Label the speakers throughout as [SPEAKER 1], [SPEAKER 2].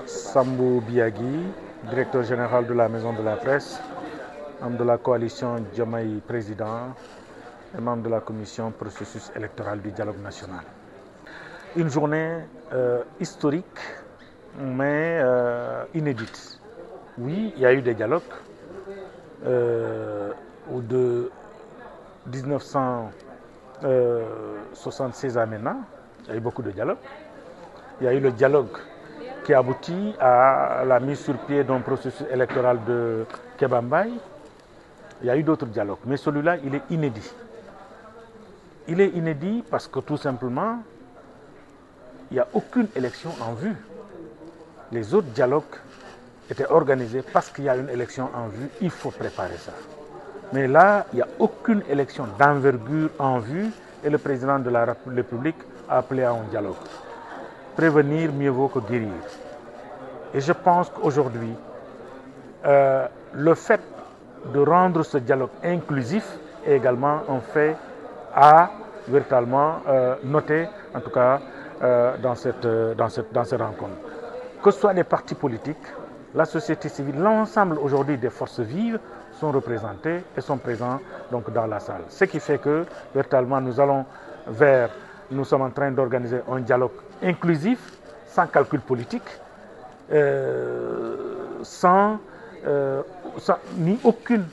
[SPEAKER 1] Sambou Biagui, directeur général de la Maison de la Presse, membre de la coalition Diomaye Président et membre de la commission processus électoral du dialogue national. Une journée historique, mais inédite. Oui, il y a eu des dialogues de 1976 à maintenant. Il y a eu beaucoup de dialogues. Il y a eu le dialogue qui aboutit à la mise sur pied d'un processus électoral de Kéba Mbaye. Il y a eu d'autres dialogues, mais celui-là, il est inédit. Il est inédit parce que tout simplement, il n'y a aucune élection en vue. Les autres dialogues étaient organisés parce qu'il y a une élection en vue, il faut préparer ça. Mais là, il n'y a aucune élection d'envergure en vue et le président de la République a appelé à un dialogue. Prévenir, mieux vaut que guérir. Et je pense qu'aujourd'hui, le fait de rendre ce dialogue inclusif est également un fait à véritablement noter, en tout cas dans cette rencontre. Que ce soit les partis politiques, la société civile, l'ensemble aujourd'hui des forces vives sont représentés et sont présents donc dans la salle. Ce qui fait que véritablement nous sommes en train d'organiser un dialogue inclusif, sans calcul politique, ni aucune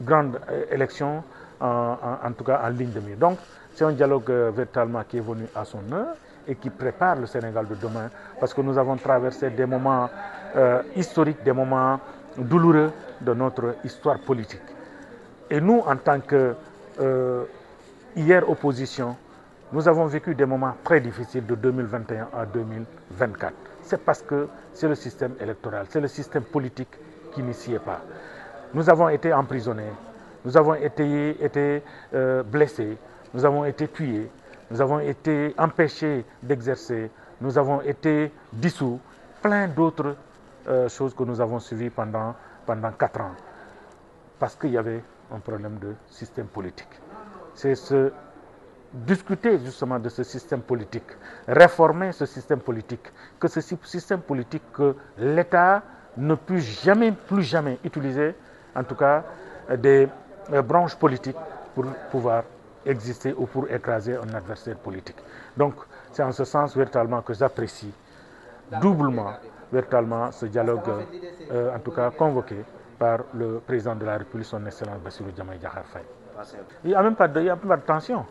[SPEAKER 1] grande élection, en tout cas en ligne de mire. Donc c'est un dialogue véritablement qui est venu à son heure et qui prépare le Sénégal de demain, parce que nous avons traversé des moments historiques, des moments douloureux de notre histoire politique. Et nous, en tant que hier opposition, nous avons vécu des moments très difficiles de 2021 à 2024. C'est parce que c'est le système électoral, c'est le système politique qui n'y sied pas. Nous avons été emprisonnés, nous avons été blessés, nous avons été tués, nous avons été empêchés d'exercer, nous avons été dissous, plein d'autres choses que nous avons suivies pendant 4 ans, parce qu'il y avait un problème de système politique. C'est discuter justement de ce système politique, réformer ce système politique, que ce système politique que l'État ne puisse plus jamais utiliser, en tout cas des branches politiques pour pouvoir exister ou pour écraser un adversaire politique. Donc c'est en ce sens véritablement que j'apprécie doublement véritablement ce dialogue, en tout cas convoqué par le président de la République, son Excellence Bassirou Diomaye Diakhar Faye. Il n'y a même pas de tension.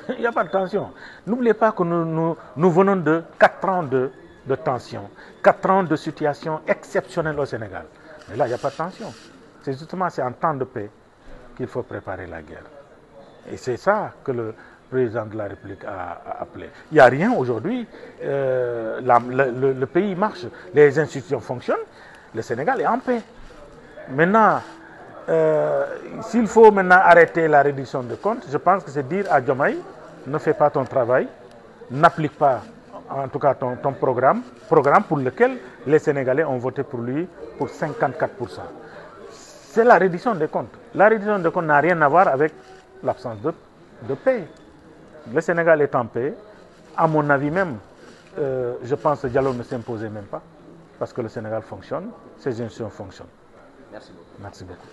[SPEAKER 1] Il n'y a pas de tension. N'oubliez pas que nous venons de 4 ans de tension, 4 ans de situation exceptionnelle au Sénégal. Mais là, il n'y a pas de tension. C'est justement en temps de paix qu'il faut préparer la guerre. Et c'est ça que le président de la République a appelé. Il n'y a rien aujourd'hui. Le pays marche, les institutions fonctionnent, le Sénégal est en paix. Maintenant, s'il faut maintenant arrêter la réduction de comptes, je pense que c'est dire à Diomaye, ne fais pas ton travail, n'applique pas en tout cas ton programme pour lequel les Sénégalais ont voté pour lui pour 54%. C'est la réduction des comptes. La réduction des comptes n'a rien à voir avec l'absence de paix. Le Sénégal est en paix. À mon avis même, je pense que le dialogue ne s'imposait même pas, parce que le Sénégal fonctionne, ses institutions fonctionnent.
[SPEAKER 2] Merci beaucoup.
[SPEAKER 1] Merci beaucoup.